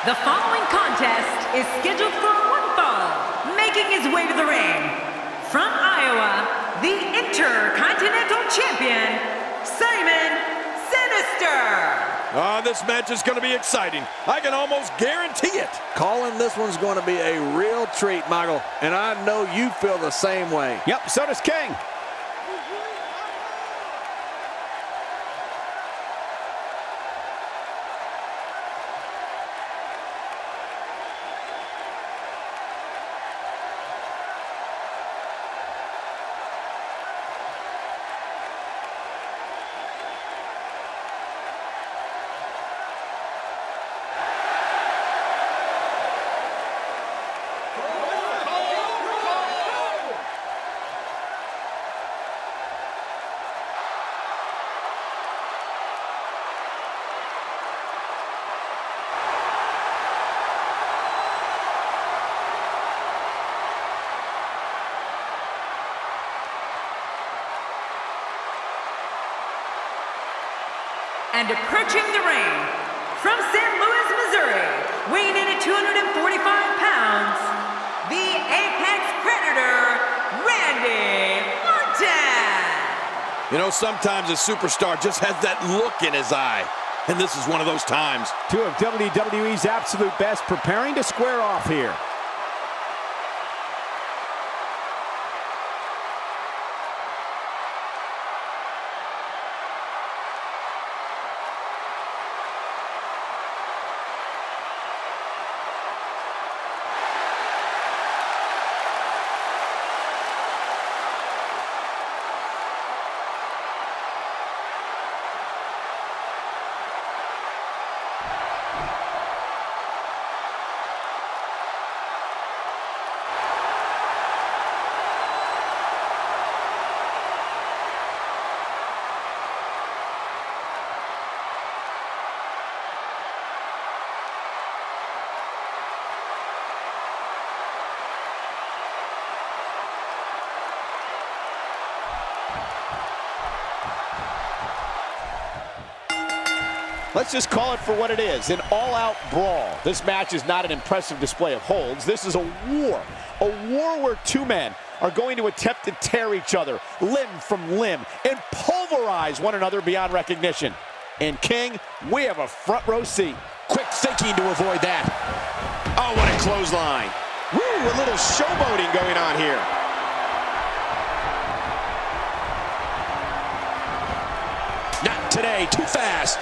The following contest is scheduled for one fall. Making his way to the ring, from Iowa, the Intercontinental Champion, Sinister. This match is going to be exciting. I can almost guarantee it. Calling this one's going to be a real treat, Michael, and I know you feel the same way. Yep, so does King. And approaching the ring, from St. Louis, Missouri, weighing in at 245 pounds, the Apex Predator, Randy Orton. You know, sometimes a superstar just has that look in his eye. And this is one of those times. Two of WWE's absolute best preparing to square off here. Let's just call it for what it is, an all-out brawl. This match is not an impressive display of holds. This is a war where two men are going to attempt to tear each other limb from limb and pulverize one another beyond recognition. And King, we have a front row seat. Quick thinking to avoid that. Oh, what a clothesline. Woo, a little showboating going on here. Not today, too fast.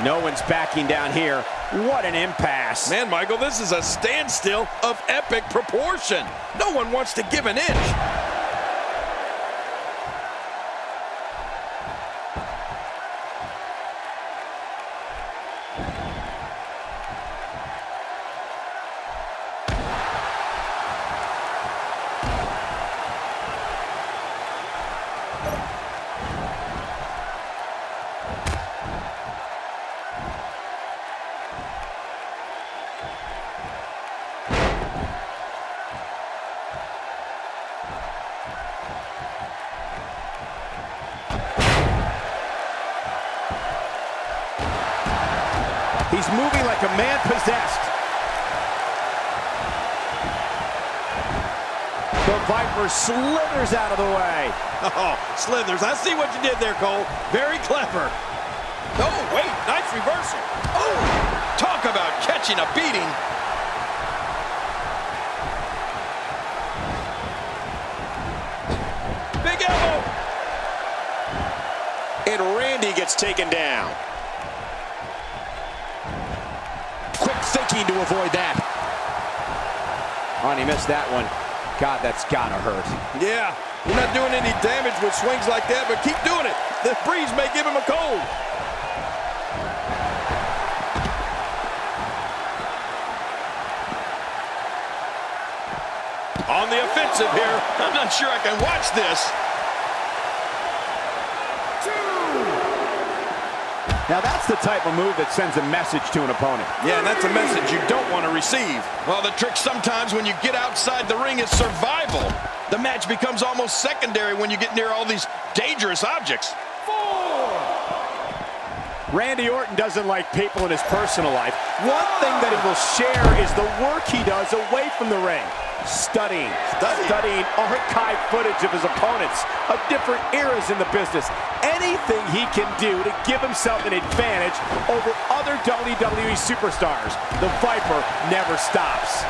No one's backing down here. What an impasse. Man, Michael, this is a standstill of epic proportion. No one wants to give an inch. He's moving like a man possessed. The Viper slithers out of the way. Oh, slithers. I see what you did there, Cole. Very clever. Oh, wait. Nice reversal. Oh, talk about catching a beating. Big elbow. And Randy gets taken down. Quick thinking to avoid that. Oh, and he missed that one. God, that's gotta hurt. Yeah, you're not doing any damage with swings like that, but keep doing it. The breeze may give him a cold. On the offensive here. I'm not sure I can watch this. Now that's the type of move that sends a message to an opponent. Yeah, and that's a message you don't want to receive. Well, the trick sometimes when you get outside the ring is survival. The match becomes almost secondary when you get near all these dangerous objects. Randy Orton doesn't like people in his personal life. One thing that he will share is the work he does away from the ring. Studying archive footage of his opponents of different eras in the business. Anything he can do to give himself an advantage over other WWE superstars. The Viper never stops.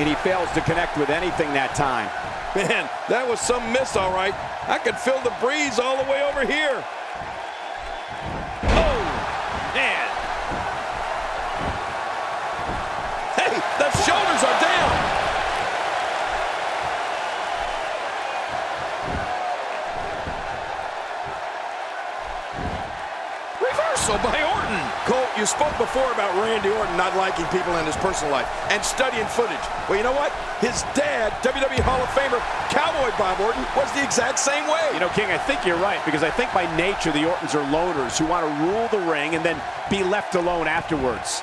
And he fails to connect with anything that time. Man, that was some miss, all right. I could feel the breeze all the way over here. Oh, man. Hey, the shoulders are down. Reversal by Orton. Cole, you spoke before about Randy Orton not liking people in his personal life and studying footage. Well, you know what? His dad, WWE Hall of Famer, Cowboy Bob Orton, was the exact same way. You know, King, I think you're right, because I think by nature the Ortons are loners who want to rule the ring and then be left alone afterwards.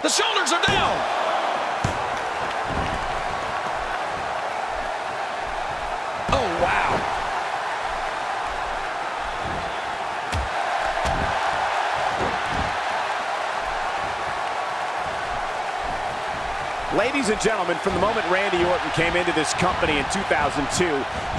The shoulders are down. Oh, wow. Ladies and gentlemen, from the moment Randy Orton came into this company in 2002,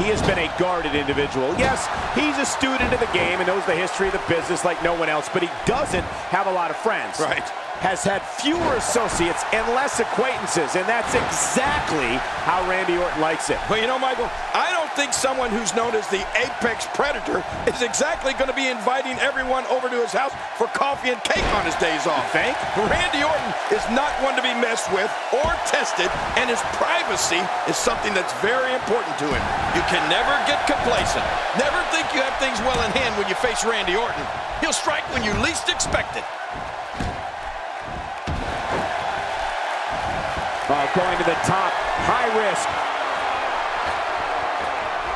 he has been a guarded individual. Yes, he's a student of the game and knows the history of the business like no one else, but he doesn't have a lot of friends. Right. Has had fewer associates and less acquaintances, and that's exactly how Randy Orton likes it. Well, you know, Michael, I don't think someone who's known as the Apex Predator is exactly going to be inviting everyone over to his house for coffee and cake on his days off. You think? Randy Orton is not one to be messed with or tested, and his privacy is something that's very important to him. You can never get complacent. Never think you have things well in hand when you face Randy Orton. He'll strike when you least expect it. Going to the top, high risk.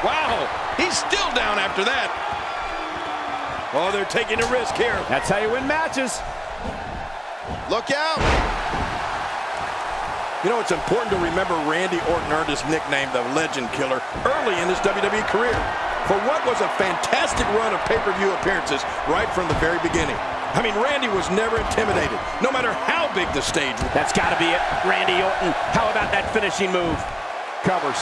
Wow, he's still down after that. Oh, they're taking a risk here. That's how you win matches. Look out. You know, it's important to remember Randy Orton earned his nickname, the Legend Killer, early in his WWE career for what was a fantastic run of pay-per-view appearances right from the very beginning. I mean, Randy was never intimidated, no matter how big the stage was. That's got to be it, Randy Orton. How about that finishing move? Covers.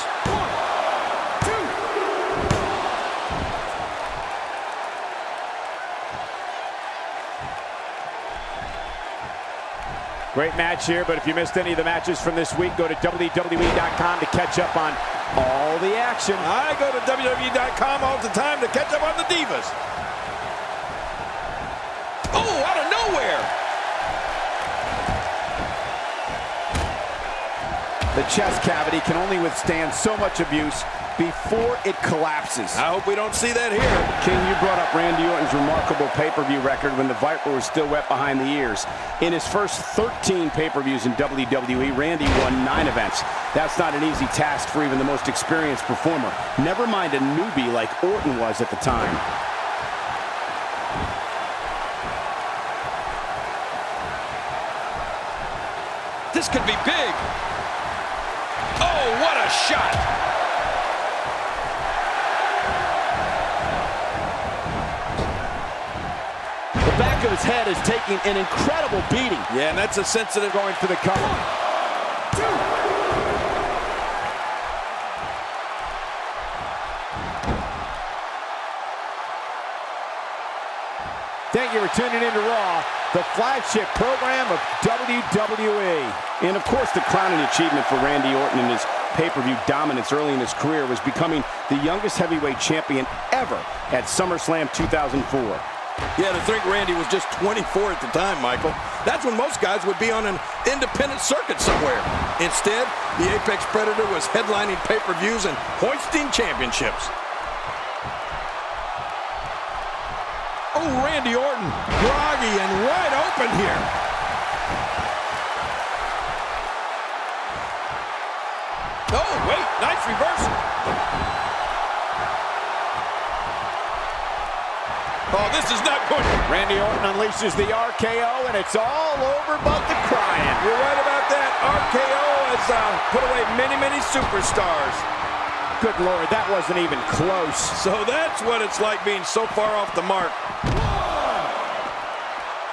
1, 2. Great match here, but if you missed any of the matches from this week, go to WWE.com to catch up on all the action. I go to WWE.com all the time to catch up on the Divas. Oh, out of nowhere! The chest cavity can only withstand so much abuse before it collapses. I hope we don't see that here. King, you brought up Randy Orton's remarkable pay-per-view record when the Viper was still wet behind the ears. In his first 13 pay-per-views in WWE, Randy won 9 events. That's not an easy task for even the most experienced performer. Never mind a newbie like Orton was at the time. This could be big. Oh, what a shot. The back of his head is taking an incredible beating. Yeah, and that's a sensitive Going for the cover. 1, 2. Thank you for tuning in to Raw, the flagship program of WWE. And of course, the crowning achievement for Randy Orton in his pay-per-view dominance early in his career was becoming the youngest heavyweight champion ever at SummerSlam 2004. Yeah, to think Randy was just 24 at the time, Michael. That's when most guys would be on an independent circuit somewhere. Instead, the Apex Predator was headlining pay-per-views and hoisting championships. Oh, Randy Orton, groggy and wide open here. Oh, wait, nice reversal. Oh, this is not good. Randy Orton unleashes the RKO, and it's all over but the crying. You're right about that. RKO has put away many, many superstars. Good Lord, that wasn't even close. So that's what it's like being so far off the mark.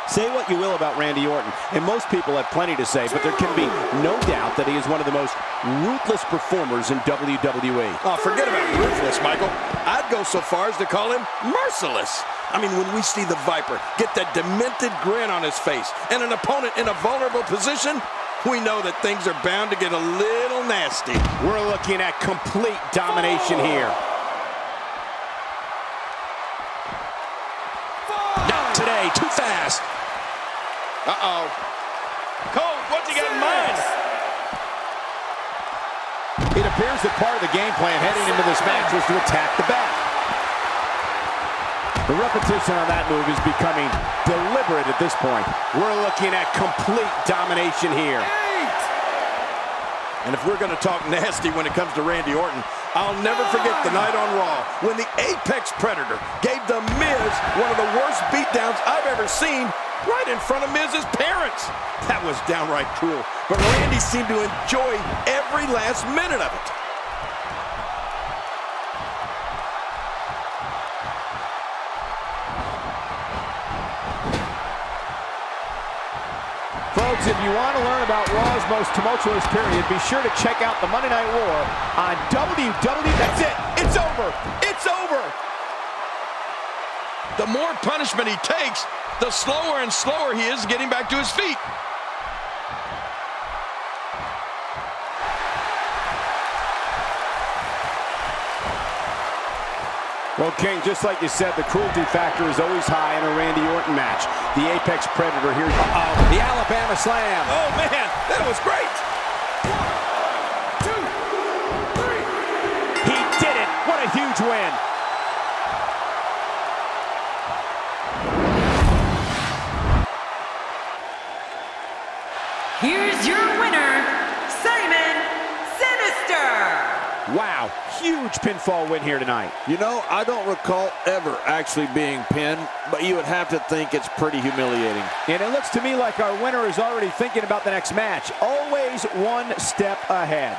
Say what you will about Randy Orton, and most people have plenty to say, but there can be no doubt that he is one of the most ruthless performers in WWE. Oh, forget about ruthless, Michael. I'd go so far as to call him merciless. I mean, when we see the Viper get that demented grin on his face and an opponent in a vulnerable position, we know that things are bound to get a little nasty. We're looking at complete domination here. Not today, too fast. Uh-oh. Cole, what's he got in mind? It appears that part of the game plan heading into this match was to attack the back. The repetition on that move is becoming deliberate at this point. We're looking at complete domination here. And if we're going to talk nasty when it comes to Randy Orton, I'll never forget the night on Raw when the Apex Predator gave The Miz one of the worst beatdowns I've ever seen right in front of Miz's parents. That was downright cruel, but Randy seemed to enjoy every last minute of it. Folks, if you want to learn about Raw's most tumultuous period, be sure to check out the Monday Night War on WWE. That's it. It's over. It's over. The more punishment he takes, the slower and slower he is getting back to his feet. Well, King, just like you said, the cruelty factor is always high in a Randy Orton match. The Apex Predator here. The Alabama Slam. Oh, man, that was great. 1, 2, 3. He did it. What a huge win. Here's your winner, Sinister. Wow, huge pinfall win here tonight. You know, I don't recall ever actually being pinned, but you would have to think it's pretty humiliating. And it looks to me like our winner is already thinking about the next match. Always one step ahead.